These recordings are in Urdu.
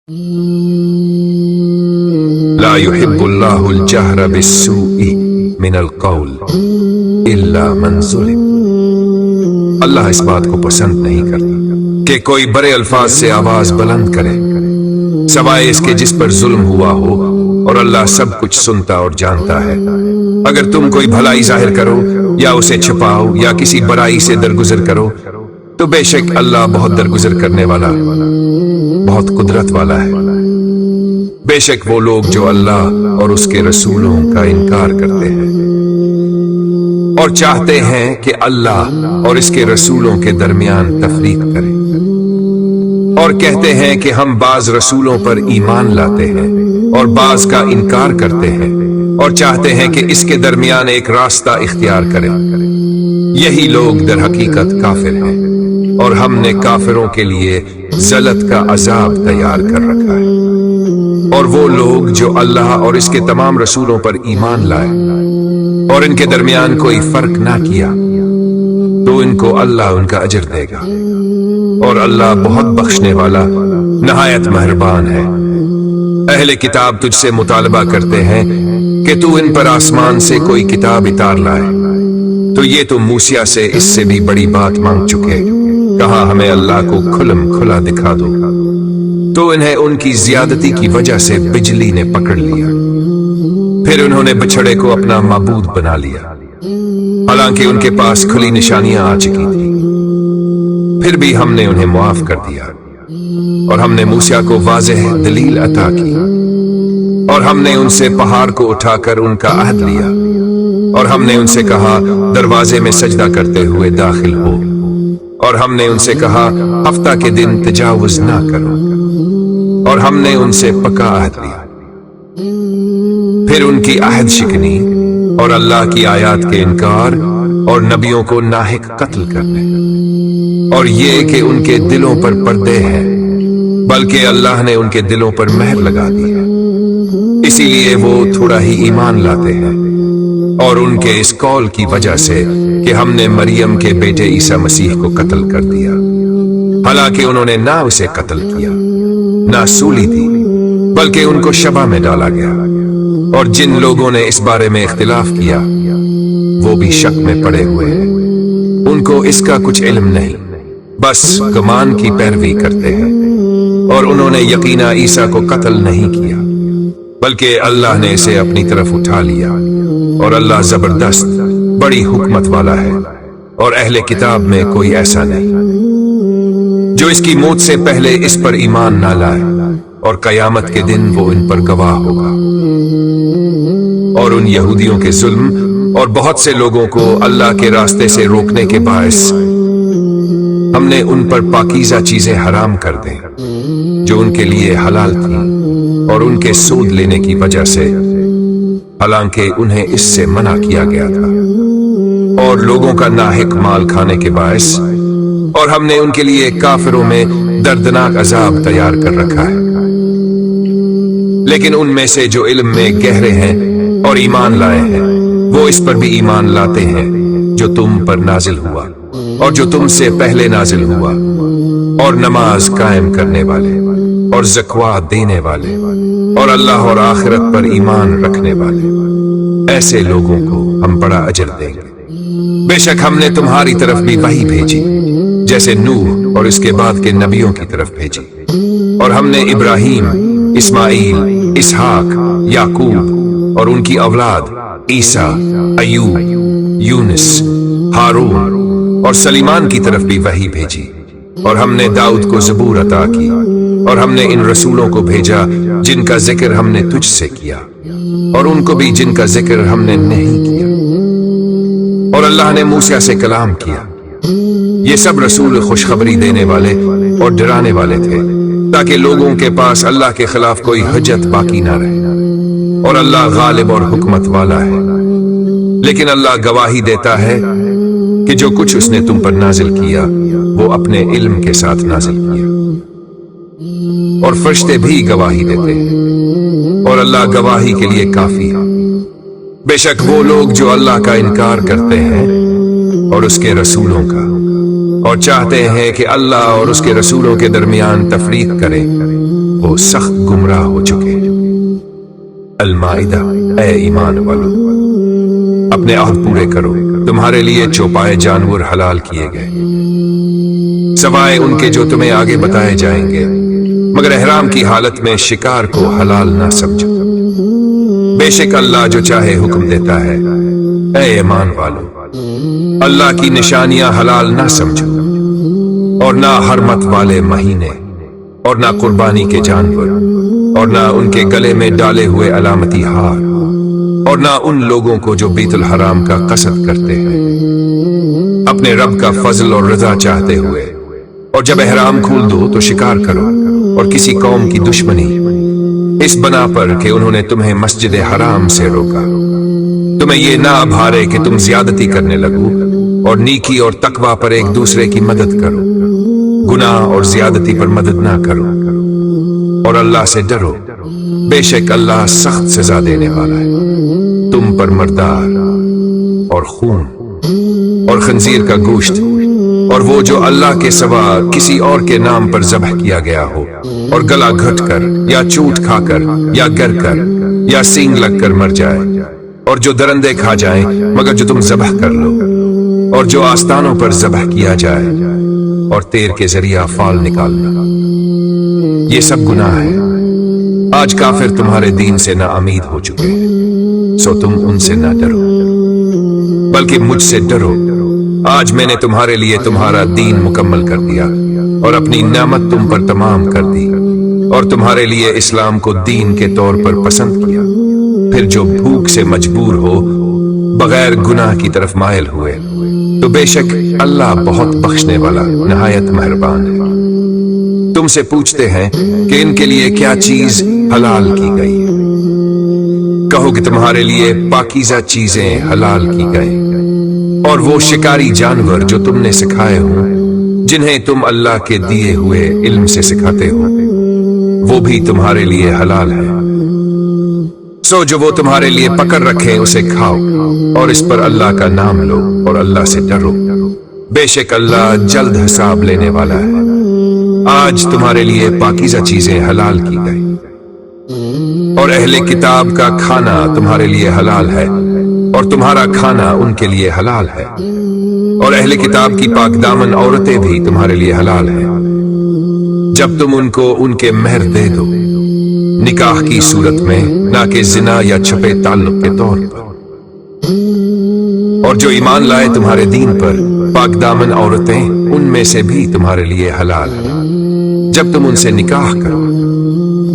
لا يحب الله الجهر بالسوء من القول الا من ظلم۔ اللہ اس بات کو پسند نہیں کرتا کہ کوئی برے الفاظ سے آواز بلند کرے سوائے اس کے جس پر ظلم ہوا ہو، اور اللہ سب کچھ سنتا اور جانتا ہے۔ اگر تم کوئی بھلائی ظاہر کرو یا اسے چھپاؤ یا کسی برائی سے درگزر کرو تو بے شک اللہ بہت درگزر کرنے والا، بہت قدرت والا ہے۔ بے شک وہ لوگ جو اللہ اور اس کے رسولوں کا انکار کرتے ہیں اور چاہتے ہیں کہ اللہ اور اس کے رسولوں کے درمیان تفریق کریں، اور کہتے ہیں کہ ہم بعض رسولوں پر ایمان لاتے ہیں اور بعض کا انکار کرتے ہیں، اور چاہتے ہیں کہ اس کے درمیان ایک راستہ اختیار کریں، یہی لوگ در حقیقت کافر ہیں، اور ہم نے کافروں کے لیے ذلت کا عذاب تیار کر رکھا ہے۔ اور وہ لوگ جو اللہ اور اس کے تمام رسولوں پر ایمان لائے اور ان کے درمیان کوئی فرق نہ کیا تو ان کو اللہ ان کا اجر دے گا، اور اللہ بہت بخشنے والا نہایت مہربان ہے۔ اہل کتاب تجھ سے مطالبہ کرتے ہیں کہ تو ان پر آسمان سے کوئی کتاب اتار لائے، تو یہ تو موسیٰ سے اس سے بھی بڑی بات مانگ چکے، کہا ہمیں اللہ کو کھلم کھلا دکھا دو، تو انہیں ان کی زیادتی کی وجہ سے بجلی نے پکڑ لیا، پھر انہوں نے بچھڑے کو اپنا معبود بنا لیا، حالانکہ ان کے پاس کھلی نشانیاں آ چکی تھی، پھر بھی ہم نے انہیں معاف کر دیا، اور ہم نے موسیٰ کو واضح دلیل عطا کی، اور ہم نے ان سے پہاڑ کو اٹھا کر ان کا عہد لیا، اور ہم نے ان سے کہا دروازے میں سجدہ کرتے ہوئے داخل ہو، اور ہم نے ان سے کہا ہفتہ کے دن تجاوز نہ کرو، اور ہم نے ان سے پکا عہد لیا، پھر ان کی عہد شکنی اور اللہ کی آیات کے انکار اور نبیوں کو ناحق قتل کرنے، اور یہ کہ ان کے دلوں پر پردے ہیں، بلکہ اللہ نے ان کے دلوں پر مہر لگا دی ہے، اسی لیے وہ تھوڑا ہی ایمان لاتے ہیں، اور ان کے اس قول کی وجہ سے کہ ہم نے مریم کے بیٹے عیسیٰ مسیح کو قتل کر دیا، حالانکہ انہوں نے نہ اسے قتل کیا نہ سولی دی، بلکہ ان کو شبہ میں ڈالا گیا، اور جن لوگوں نے اس بارے میں اختلاف کیا وہ بھی شک میں پڑے ہوئے ہیں، ان کو اس کا کچھ علم نہیں، بس گمان کی پیروی کرتے ہیں، اور انہوں نے یقینا عیسیٰ کو قتل نہیں کیا بلکہ اللہ نے اسے اپنی طرف اٹھا لیا، اور اللہ زبردست بڑی حکمت والا ہے، اور اہل کتاب میں کوئی ایسا نہیں جو اس کی موت سے پہلے اس پر ایمان نہ لائے، اور قیامت کے دن وہ ان پر گواہ ہوگا۔ اور ان یہودیوں کے ظلم اور بہت سے لوگوں کو اللہ کے راستے سے روکنے کے باعث ہم نے ان پر پاکیزہ چیزیں حرام کر دیں جو ان کے لیے حلال تھیں، اور ان کے سود لینے کی وجہ سے، حالانکہ انہیں اس سے منع کیا گیا تھا، اور لوگوں کا ناحق مال کھانے کے باعث، اور ہم نے ان کے لیے کافروں میں دردناک عذاب تیار کر رکھا ہے۔ لیکن ان میں سے جو علم میں گہرے ہیں اور ایمان لائے ہیں وہ اس پر بھی ایمان لاتے ہیں جو تم پر نازل ہوا اور جو تم سے پہلے نازل ہوا، اور نماز قائم کرنے والے اور زکوٰۃ دینے والے اور اللہ اور آخرت پر ایمان رکھنے والے، ایسے لوگوں کو ہم بڑا اجر دیں گے۔ بے شک ہم نے تمہاری طرف بھی وحی بھیجی جیسے نوح اور اس کے بعد کے نبیوں کی طرف بھیجی، اور ہم نے ابراہیم، اسماعیل، اسحاق، یعقوب اور ان کی اولاد عیسیٰ، ایوب، یونس، ہارون اور سلیمان کی طرف بھی وحی بھیجی، اور ہم نے داؤد کو زبور عطا کی، اور ہم نے ان رسولوں کو بھیجا جن کا ذکر ہم نے تجھ سے کیا، اور ان کو بھی جن کا ذکر ہم نے نہیں کیا، اور اللہ نے موسیٰ سے کلام کیا۔ یہ سب رسول خوشخبری دینے والے اور ڈرانے والے تھے تاکہ لوگوں کے پاس اللہ کے خلاف کوئی حجت باقی نہ رہے، اور اللہ غالب اور حکمت والا ہے۔ لیکن اللہ گواہی دیتا ہے کہ جو کچھ اس نے تم پر نازل کیا وہ اپنے علم کے ساتھ نازل کیا، اور فرشتے بھی گواہی دیتے ہیں، اور اللہ گواہی کے لیے کافی ہے۔ بے شک وہ لوگ جو اللہ کا انکار کرتے ہیں اور اس کے رسولوں کا، اور چاہتے ہیں کہ اللہ اور اس کے رسولوں کے درمیان تفریق کرے، وہ سخت گمراہ ہو چکے۔ المائدہ، اے ایمان والو، اپنے عہد پورے کرو، تمہارے لیے چوپائے جانور حلال کیے گئے سوائے ان کے جو تمہیں آگے بتائے جائیں گے، مگر احرام کی حالت میں شکار کو حلال نہ سمجھو۔ بے شک اللہ جو چاہے حکم دیتا ہے۔ اے ایمان والو، اللہ کی نشانیاں حلال نہ سمجھو، اور نہ حرمت والے مہینے، اور نہ قربانی کے جانور، اور نہ ان کے گلے میں ڈالے ہوئے علامتی ہار، اور نہ ان لوگوں کو جو بیت الحرام کا قصد کرتے ہیں اپنے رب کا فضل اور رضا چاہتے ہوئے، اور جب احرام کھول دو تو شکار کرو، اور کسی قوم کی دشمنی اس بنا پر کہ انہوں نے تمہیں مسجد حرام سے روکا، تمہیں یہ نہ ابھارے کہ تم زیادتی کرنے لگو، اور نیکی اور تقوی پر ایک دوسرے کی مدد کرو، گناہ اور زیادتی پر مدد نہ کرو، اور اللہ سے ڈرو، بے شک اللہ سخت سزا دینے والا ہے۔ تم پر مردار اور خون اور خنزیر کا گوشت، اور وہ جو اللہ کے سوا کسی اور کے نام پر ذبح کیا گیا ہو، اور گلا گھٹ کر یا چوٹ کھا کر یا گر کر یا سینگ لگ کر مر جائے، اور جو درندے کھا جائیں مگر جو تم ذبح کر لو، اور جو آستانوں پر ذبح کیا جائے، اور تیر کے ذریعہ فال نکالنا، یہ سب گناہ ہے۔ آج کافر تمہارے دین سے نا امید ہو چکے ہیں، سو تم ان سے نہ ڈرو بلکہ مجھ سے ڈرو۔ آج میں نے تمہارے لیے تمہارا دین مکمل کر دیا، اور اپنی نعمت تم پر تمام کر دی، اور تمہارے لیے اسلام کو دین کے طور پر پسند کیا۔ پھر جو بھوک سے مجبور ہو، بغیر گناہ کی طرف مائل ہوئے، تو بے شک اللہ بہت بخشنے والا نہایت مہربان ہے۔ تم سے پوچھتے ہیں کہ ان کے لیے کیا چیز حلال کی گئی ہے؟ کہو کہ تمہارے لیے پاکیزہ چیزیں حلال کی گئی، اور وہ شکاری جانور جو تم نے سکھائے ہوں، جنہیں تم اللہ کے دیے ہوئے علم سے سکھاتے ہو، وہ بھی تمہارے لیے حلال ہے۔ سو جو وہ تمہارے لیے پکڑ رکھے اسے کھاؤ، اور اس پر اللہ کا نام لو، اور اللہ سے ڈرو، بے شک اللہ جلد حساب لینے والا ہے۔ آج تمہارے لیے پاکیزہ چیزیں حلال کی گئی، اور اہل کتاب کا کھانا تمہارے لیے حلال ہے، اور تمہارا کھانا ان کے لیے حلال ہے، اور اہل کتاب کی پاک دامن عورتیں بھی تمہارے لیے حلال ہیں، جب تم ان کو ان کے مہر دے دو، نکاح کی صورت میں، نہ کہ زنا یا چھپے تعلق کے طور پر۔ اور جو ایمان لائے تمہارے دین پر، پاک دامن عورتیں ان میں سے بھی تمہارے لیے حلال ہیں، جب تم ان سے نکاح کرو،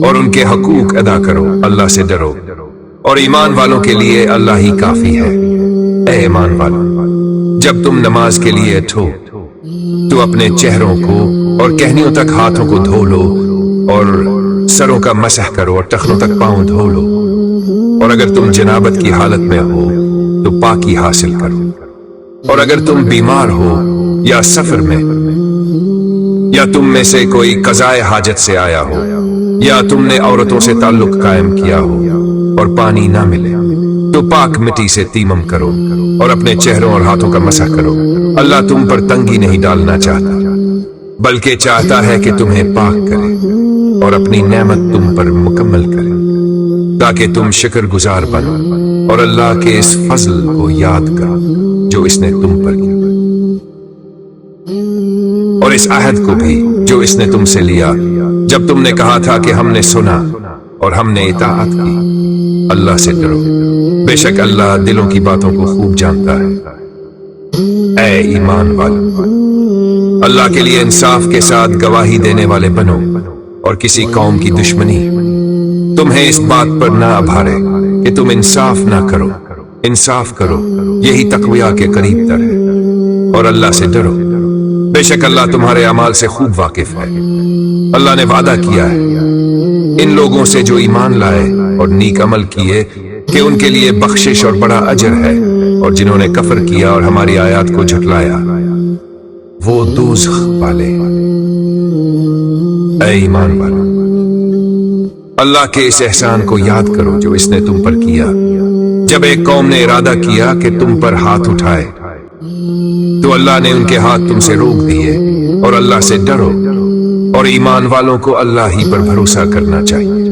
اور ان کے حقوق ادا کرو، اللہ سے ڈرو، اور ایمان والوں کے لیے اللہ ہی کافی ہے۔ اے ایمان والو، جب تم نماز کے لیے اٹھو تو اپنے چہروں کو اور کہنیوں تک ہاتھوں کو دھو لو، اور سروں کا مسح کرو، اور ٹخنوں تک پاؤں دھو لو، اور اگر تم جنابت کی حالت میں ہو تو پاکی حاصل کرو، اور اگر تم بیمار ہو یا سفر میں، یا تم میں سے کوئی قضائے حاجت سے آیا ہو، یا تم نے عورتوں سے تعلق قائم کیا ہو اور پانی نہ ملے، تو پاک مٹی سے تیمم کرو، اور اپنے چہروں اور ہاتھوں کا مسح کرو۔ اللہ تم پر تنگی نہیں ڈالنا چاہتا، بلکہ چاہتا ہے کہ تمہیں پاک کرے، اور اپنی نعمت تم پر مکمل کرے، تاکہ تم شکر گزار بنو، اور اللہ کے اس فضل کو یاد کرو جو اس نے تم پر کیا، اور اس عہد کو بھی جو اس نے تم سے لیا جب تم نے کہا تھا کہ ہم نے سنا اور ہم نے اطاعت کی۔ اللہ سے ڈرو، بے شک اللہ دلوں کی باتوں کو خوب جانتا ہے۔ اے ایمان والو، اللہ کے لیے انصاف کے ساتھ گواہی دینے والے بنو، اور کسی قوم کی دشمنی تمہیں اس بات پر نہ ابھارے کہ تم انصاف نہ کرو۔ انصاف کرو، یہی تقویٰ کے قریب تر ہے، اور اللہ سے ڈرو، بے شک اللہ تمہارے اعمال سے خوب واقف ہے۔ اللہ نے وعدہ کیا ہے ان لوگوں سے جو ایمان لائے اور نیک عمل کیے کہ ان کے لیے بخشش اور بڑا اجر ہے، اور جنہوں نے کفر کیا اور ہماری آیات کو جھٹلایا وہ دوزخ والے۔ اے ایمان والو، اللہ کے اس احسان کو یاد کرو جو اس نے تم پر کیا جب ایک قوم نے ارادہ کیا کہ تم پر ہاتھ اٹھائے تو اللہ نے ان کے ہاتھ تم سے روک دیے، اور اللہ سے ڈرو، اور ایمان والوں کو اللہ ہی پر بھروسہ کرنا چاہیے۔